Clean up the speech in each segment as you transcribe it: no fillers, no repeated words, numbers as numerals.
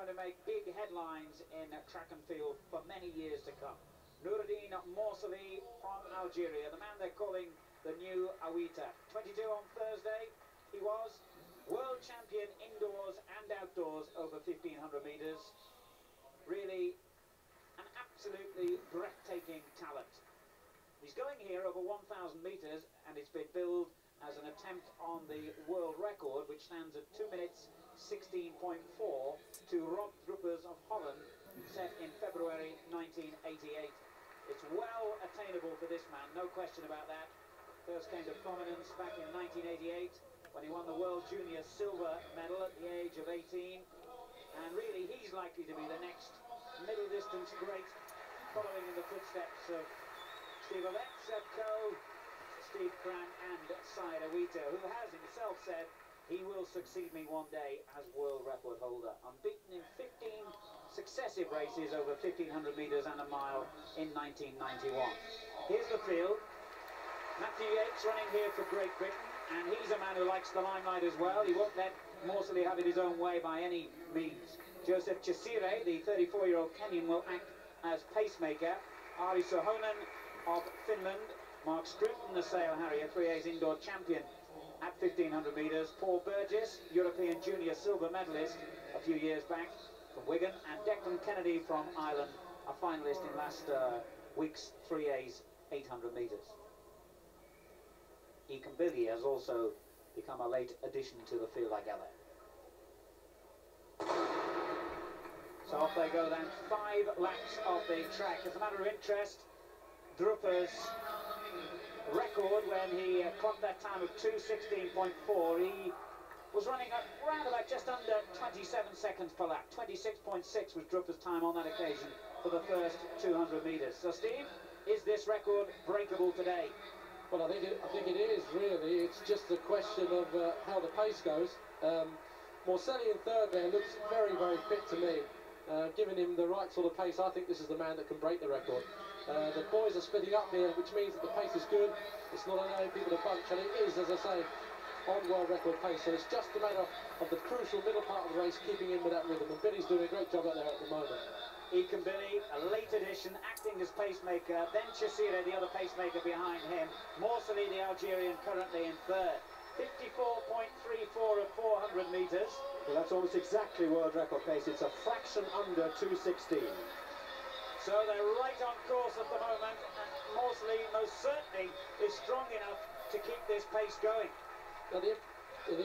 going to make big headlines in track and field for many years to come. Noureddine Morsali from Algeria, the man they're calling the new Awita. 22 on Thursday, he was world champion indoors and outdoors over 1500 metres. Really an absolutely breathtaking talent. He's going here over 1000 metres, and it's been billed as an attempt on the world record, which stands at 2 minutes 16.4 to Rob Druppers of Holland, set in February 1988. It's well attainable for this man, no question about that. First came to prominence back in 1988 when he won the World Junior Silver Medal at the age of 18. And really, he's likely to be the next middle distance great, following in the footsteps of Steve Ovett, Seb Coe, Steve Cram and Saïd Awita, who has himself said he will succeed me one day as world record holder. Unbeaten in 15 successive races over 1500 metres and a mile in 1991. Here's the field. Matthew Yates running here for Great Britain, and he's a man who likes the limelight as well. He won't let Morsali have it his own way by any means. Joseph Chesire, the 34-year-old Kenyan, will act as pacemaker. Ari Sohonen of Finland, Mark Scruton, the Sale Harrier 3A's indoor champion at 1500 metres. Paul Burgess, European Junior Silver medalist a few years back from Wigan, and Declan Kennedy from Ireland, a finalist in last week's 3A's 800 metres. Ikambili has also become a late addition to the field, I gather. So off they go then, 5 laps of the track. As a matter of interest, Druppers' record when he clocked that time of 2:16.4, he was running at around about just under 27 seconds per lap. 26.6 was Druppers' time on that occasion for the first 200 metres. So Steve, is this record breakable today? Well, I think it is, really. It's just a question of how the pace goes. Morsali in third there looks very, very fit to me. Giving him the right sort of pace, I think this is the man that can break the record. The boys are splitting up here, which means that the pace is good. It's not allowing people to bunch, and it is, as I say, on world record pace. So it's just a matter of the crucial middle part of the race, keeping in with that rhythm. And Billy's doing a great job out there at the moment. Ikambili, a late addition, acting as pacemaker. Then Chesire, the other pacemaker behind him. Morsali, the Algerian, currently in third. 54.34 at 400 metres. Well, that's almost exactly world record pace. It's a fraction under 2:16. So they're right on course at the moment, and Morsali most certainly is strong enough to keep this pace going. Now the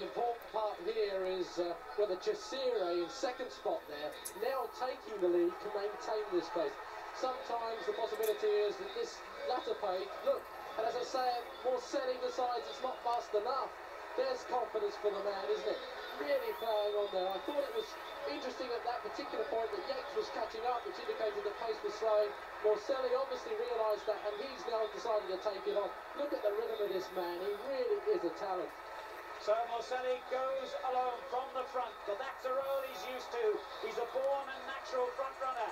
important part here is whether Chesire in second spot there, now taking the lead, can maintain this pace. Sometimes the possibility is that this latter pace, look, and as I say, Morsali decides it's not fast enough. There's confidence for the man, isn't it? Really playing on there. I thought it was interesting at that particular point that Yates was catching up, which indicated that pace was slowing. Morsali obviously realised that, and he's now decided to take it on. Look at the rhythm of this man. He really is a talent. So Morsali goes alone from the front, but that's a role he's used to. He's a born and natural front runner.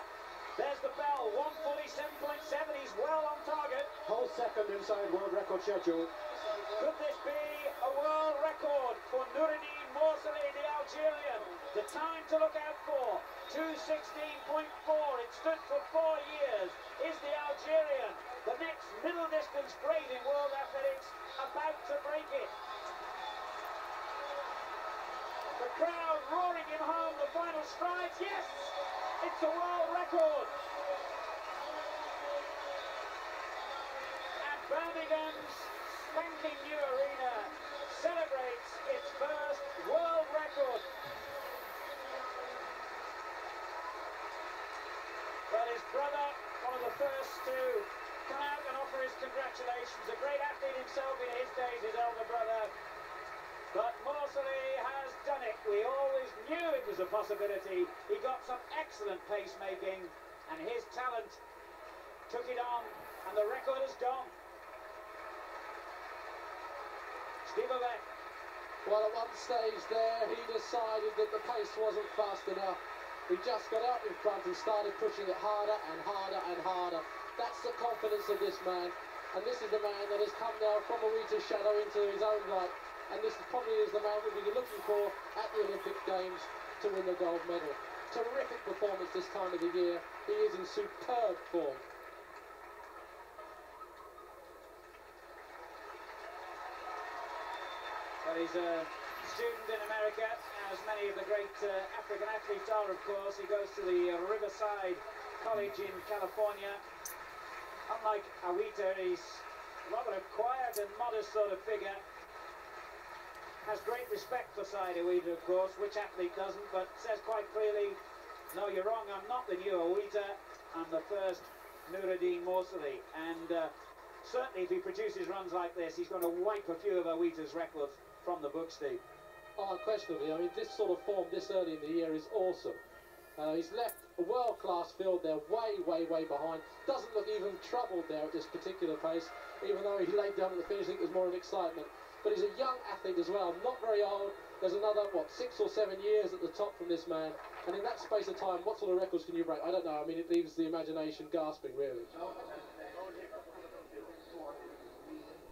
There's the bell, 1:47.7, he's well on target. Whole second inside world record schedule. Could this be a world record for Noureddine Morsali, the Algerian? The time to look out for, 2:16.4, it stood for 4 years. Is the Algerian, the next middle distance great in world athletics, about to break it? The crowd roaring him home, the final strides, yes! It's a world record! And Birmingham's spanking new arena celebrates its first world record. But his brother, one of the first to come out and offer his congratulations. A great athlete himself in his days, his elder brother. But Morsali has done it. We always knew it was a possibility. He got some excellent pacemaking, and his talent took it on, and the record is gone. Steve Ovett. Well, at one stage there, he decided that the pace wasn't fast enough. He just got out in front and started pushing it harder and harder and harder. That's the confidence of this man. And this is the man that has come now from Awita's shadow into his own right. And this probably is the man we'll be looking for at the Olympic Games to win the gold medal. terrific performance this time of the year. He is in superb form. Well, he's a student in America, as many of the great African athletes are, of course. He goes to the Riverside College in California. Unlike Awita, he's rather a quiet and modest sort of figure. Has great respect for Said Awita, of course. Which athlete doesn't? But says quite clearly, no, you're wrong, I'm not the new Awita. I'm the first Nuruddin Morsali. And certainly if he produces runs like this, he's going to wipe a few of Awita's records from the book, Steve. Oh, unquestionably. I mean, this sort of form this early in the year is awesome. He's left a world-class field there, way behind. Doesn't look even troubled there at this particular pace, even though he laid down at the finish. I think it was more of excitement. But he's a young athlete as well, not very old. There's another, what, 6 or 7 years at the top from this man. And in that space of time, what sort of records can you break? I don't know. I mean, it leaves the imagination gasping, really.